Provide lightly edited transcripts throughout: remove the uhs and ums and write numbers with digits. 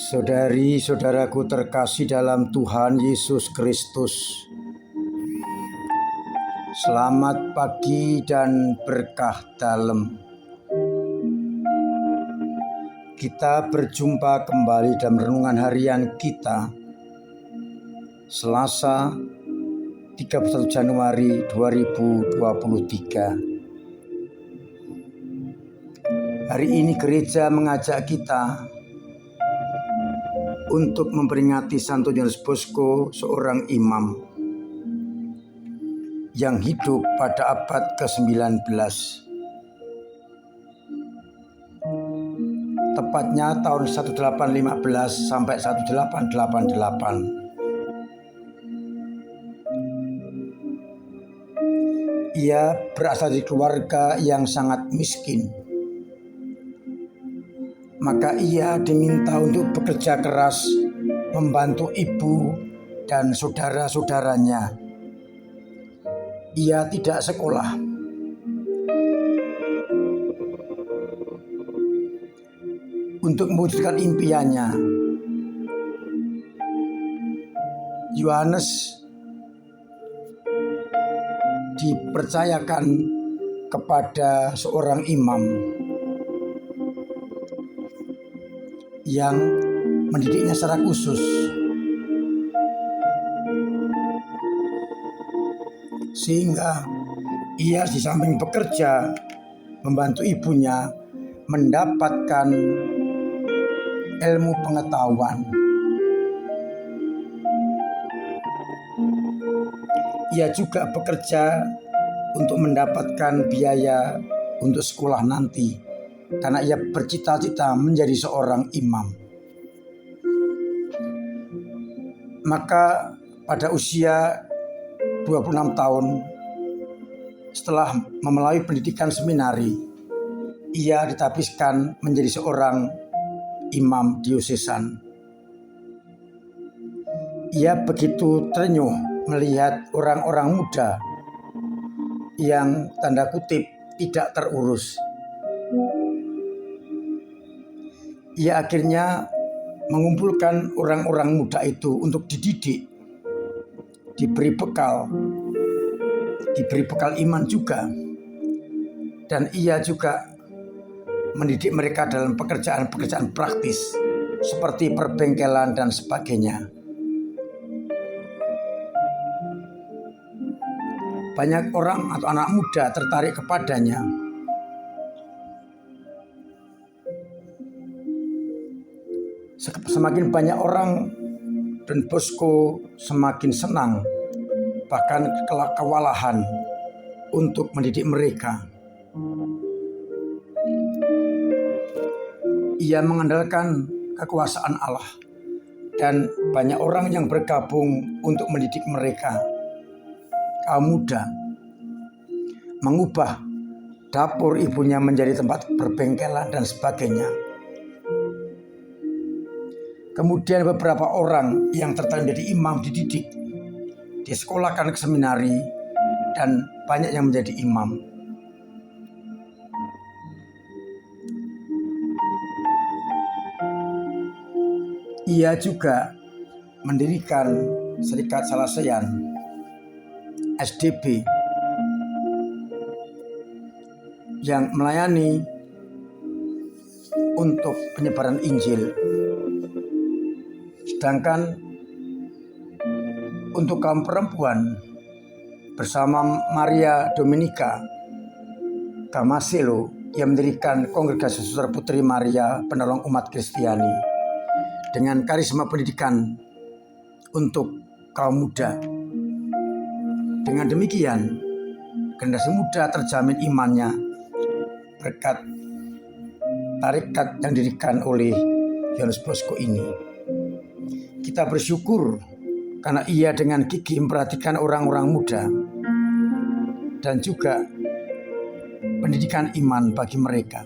Saudari-saudaraku terkasih dalam Tuhan Yesus Kristus, selamat pagi dan berkah dalam. Kita berjumpa kembali dalam renungan harian kita, Selasa 31 Januari 2023. Hari ini gereja mengajak kita untuk memperingati Santo Yohanes Bosco, seorang imam yang hidup pada abad ke-19. Tepatnya tahun 1815 sampai 1888. Ia berasal dari keluarga yang sangat miskin. Maka ia diminta untuk bekerja keras membantu ibu dan saudara-saudaranya. Ia tidak sekolah. Untuk mewujudkan impiannya, Yohanes dipercayakan kepada seorang imam yang mendidiknya secara khusus, sehingga ia di samping bekerja membantu ibunya mendapatkan ilmu pengetahuan. Ia juga bekerja untuk mendapatkan biaya untuk sekolah nanti, karena ia bercita-cita menjadi seorang imam. Maka pada usia 26 tahun, setelah melalui pendidikan seminari, ia ditapiskan menjadi seorang imam diosesan. Ia begitu terenyuh melihat orang-orang muda yang tanda kutip tidak terurus. Ia akhirnya mengumpulkan orang-orang muda itu untuk dididik, diberi bekal iman juga. Dan ia juga mendidik mereka dalam pekerjaan-pekerjaan praktis seperti perbengkelan dan sebagainya. Banyak orang atau anak muda tertarik kepadanya. Semakin banyak orang dan Bosco semakin senang, bahkan kewalahan untuk mendidik mereka. Ia mengandalkan kekuasaan Allah dan banyak orang yang bergabung untuk mendidik mereka. Kaum muda mengubah dapur ibunya menjadi tempat perbengkelan dan sebagainya. Kemudian beberapa orang yang tertarik menjadi imam dididik, disekolahkan ke seminari, dan banyak yang menjadi imam. Ia juga mendirikan Serikat Salesian SDB yang melayani untuk penyebaran Injil. Sedangkan untuk kaum perempuan, bersama Maria Dominika Damasceno, yang mendirikan Kongregasi Saudara Putri Maria Penolong Umat Kristiani dengan karisma pendidikan untuk kaum muda. Dengan demikian, generasi muda terjamin imannya berkat tarekat yang didirikan oleh Yohanes Bosco ini. Kita bersyukur karena ia dengan gigih memperhatikan orang-orang muda dan juga pendidikan iman bagi mereka,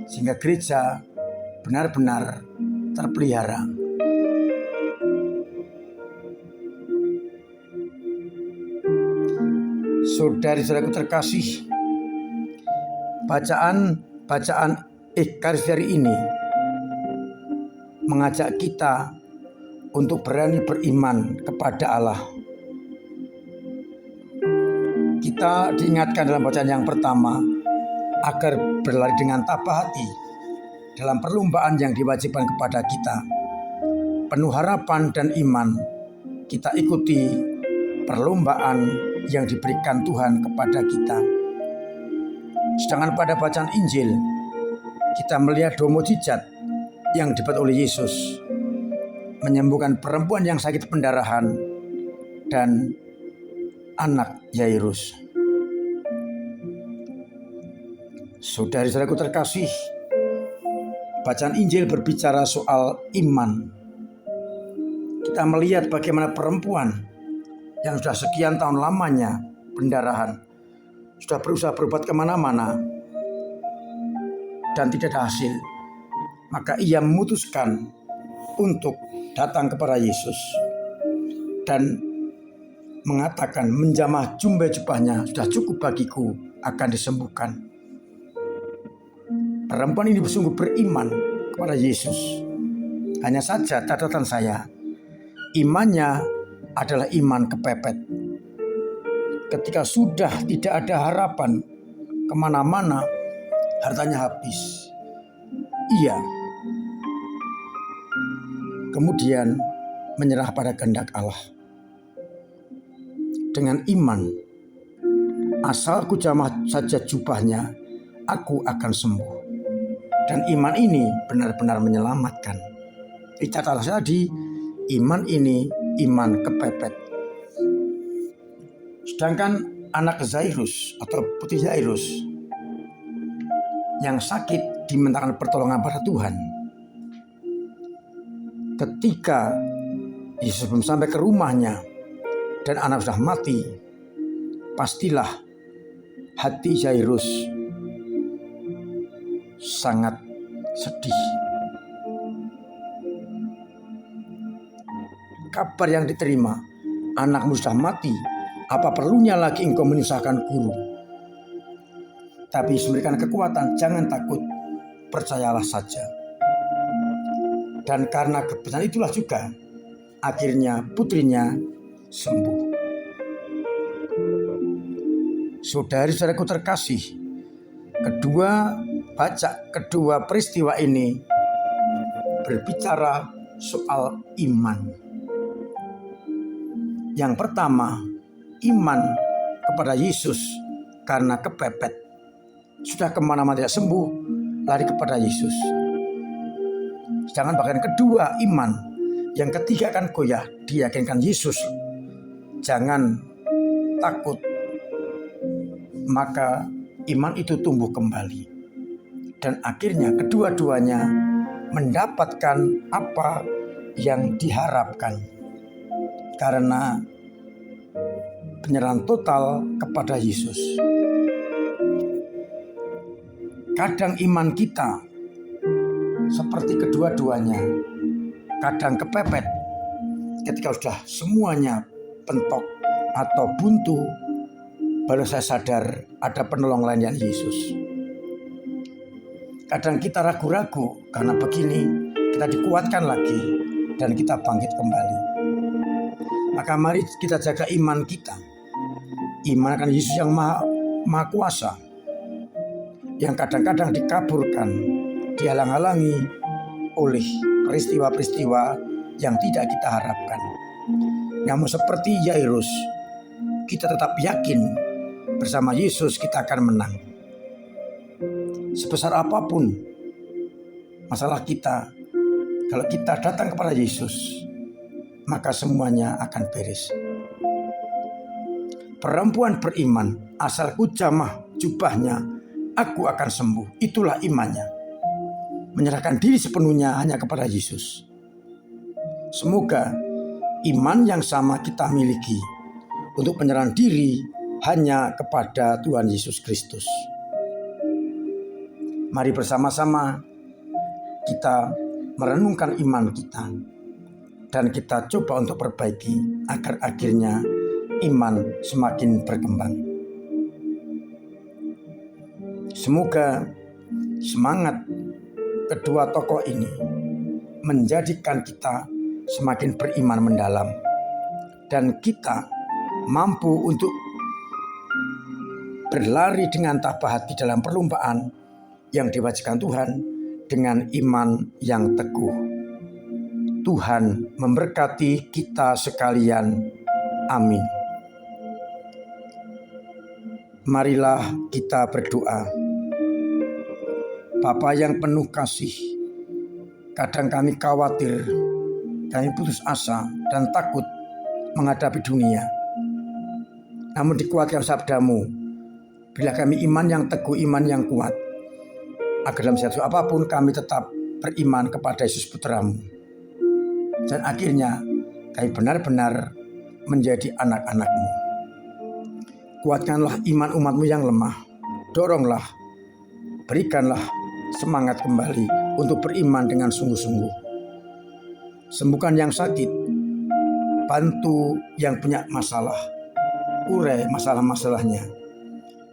sehingga gereja benar-benar terpelihara. Saudari-saudaraku terkasih, bacaan Ekaris hari ini mengajak kita untuk berani beriman kepada Allah. Kita diingatkan dalam bacaan yang pertama agar berlari dengan tabah hati dalam perlombaan yang diwajibkan kepada kita. Penuh harapan dan iman, kita ikuti perlombaan yang diberikan Tuhan kepada kita. Sedangkan pada bacaan Injil, kita melihat 2 mukjizat yang dibuat oleh Yesus, menyembuhkan perempuan yang sakit pendarahan dan anak Yairus. Saudara-saudaraku terkasih, bacaan Injil berbicara soal iman. Kita melihat bagaimana perempuan yang sudah sekian tahun lamanya pendarahan, sudah berusaha berobat kemana-mana dan tidak ada hasil. Maka ia memutuskan untuk datang kepada Yesus dan mengatakan, menjamah jumbai jubahnya, sudah cukup bagiku, akan disembuhkan. Perempuan ini bersungguh beriman kepada Yesus. Hanya saja catatan saya, imannya adalah iman kepepet. Ketika sudah tidak ada harapan, kemana-mana hartanya habis, ia kemudian menyerah pada kehendak Allah. Dengan iman, asal ku jamah saja jubahnya, aku akan sembuh. Dan iman ini benar-benar menyelamatkan. Dicatat tadi, iman ini iman kepepet. Sedangkan anak Yairus atau putri Yairus yang sakit dimintakan pertolongan pada Tuhan. Ketika Yesus belum sampai ke rumahnya dan anak sudah mati, pastilah hati Yairus sangat sedih. Kabar yang diterima, anakmu sudah mati, apa perlunya lagi engkau menyusahkan guru? Tapi Yesus memberikan kekuatan, jangan takut, percayalah saja. Dan karena kebenaran itulah juga akhirnya putrinya sembuh. Saudari-saudaraku terkasih, kedua peristiwa ini berbicara soal iman. Yang pertama, iman kepada Yesus karena kepepet. Sudah kemana-mana tidak sembuh, lari kepada Yesus. Sedangkan bagian kedua, iman. Yang ketiga akan goyah, diyakinkan Yesus. Jangan takut. Maka iman itu tumbuh kembali. Dan akhirnya kedua-duanya mendapatkan apa yang diharapkan. Karena penyerahan total kepada Yesus. Kadang iman kita seperti kedua-duanya, kadang kepepet ketika sudah semuanya pentok atau buntu, baru saya sadar ada penolong lain yang Yesus. Kadang kita ragu-ragu karena begini, kita dikuatkan lagi dan kita bangkit kembali. Maka mari kita jaga iman kita. Iman akan Yesus yang maha kuasa, yang kadang-kadang dikaburkan, dihalang-halangi oleh peristiwa-peristiwa yang tidak kita harapkan. Namun seperti Yairus, kita tetap yakin bersama Yesus kita akan menang. Sebesar apapun masalah kita, kalau kita datang kepada Yesus, maka semuanya akan beres. Perempuan beriman, asal ku jamah jubahnya, aku akan sembuh. Itulah imannya. Menyerahkan diri sepenuhnya hanya kepada Yesus. Semoga iman yang sama kita miliki untuk penyerahan diri hanya kepada Tuhan Yesus Kristus. Mari bersama-sama kita merenungkan iman kita dan kita coba untuk perbaiki agar akhirnya iman semakin berkembang. Semoga semangat kedua tokoh ini menjadikan kita semakin beriman mendalam, dan kita mampu untuk berlari dengan tabah hati dalam perlombaan yang diwajibkan Tuhan dengan iman yang teguh. Tuhan memberkati kita sekalian. Amin. Marilah kita berdoa. Bapa yang penuh kasih, kadang kami khawatir, kami putus asa dan takut menghadapi dunia. Namun dikuatkan sabdamu, bila kami iman yang teguh, iman yang kuat, agar dalam situasi apapun kami tetap beriman kepada Yesus Putra-Mu. Dan akhirnya kami benar-benar menjadi anak-anak-Mu. Kuatkanlah iman umat-Mu yang lemah. Doronglah, berikanlah semangat kembali untuk beriman dengan sungguh-sungguh. Sembuhkan yang sakit, bantu yang punya masalah, urai masalah-masalahnya,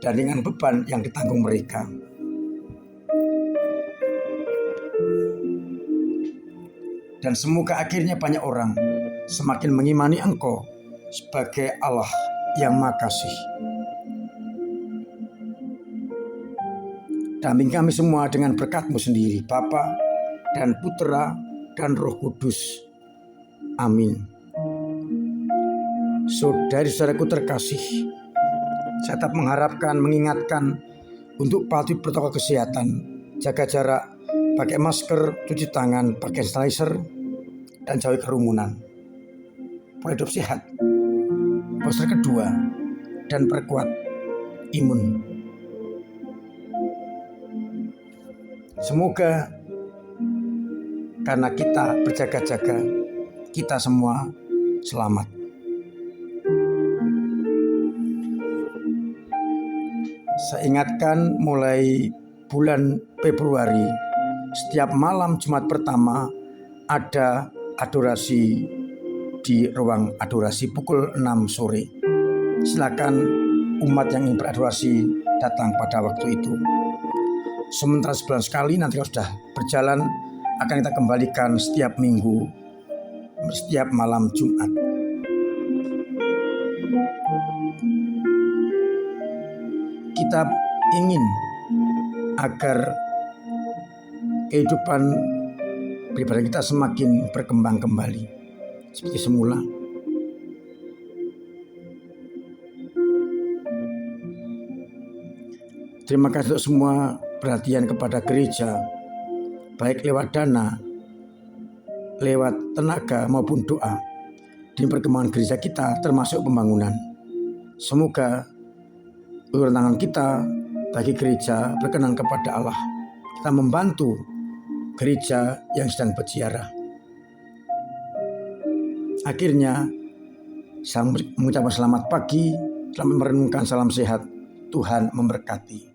dan dengan beban yang ditanggung mereka. Dan semoga akhirnya banyak orang semakin mengimani Engkau sebagai Allah yang Maha Kasih. Dampingi kami semua dengan berkat-Mu sendiri, Bapa dan Putra dan Roh Kudus. Amin. Saudari-saudaraku terkasih, saya tetap mengharapkan, mengingatkan untuk patuhi protokol kesehatan, jaga jarak, pakai masker, cuci tangan, pakai sanitizer, dan jauhi kerumunan. Pola hidup sehat, poster kedua, dan perkuat imun. Semoga karena kita berjaga-jaga, kita semua selamat. Saya ingatkan mulai bulan Februari, setiap malam Jumat pertama ada adorasi di ruang adorasi pukul 6 sore. Silakan umat yang ingin beradorasi datang pada waktu itu. Sementara sebulan sekali nanti kalau sudah berjalan akan kita kembalikan setiap minggu, setiap malam Jumat. Kita ingin agar kehidupan pribadi kita semakin berkembang kembali seperti semula. Terima kasih untuk semua perhatian kepada gereja, baik lewat dana, lewat tenaga maupun doa di perkembangan gereja kita termasuk pembangunan. Semoga uluran tangan kita bagi gereja berkenan kepada Allah. Kita membantu gereja yang sedang berziarah. Akhirnya saya mengucapkan selamat pagi, selamat merenungkan, salam sehat, Tuhan memberkati.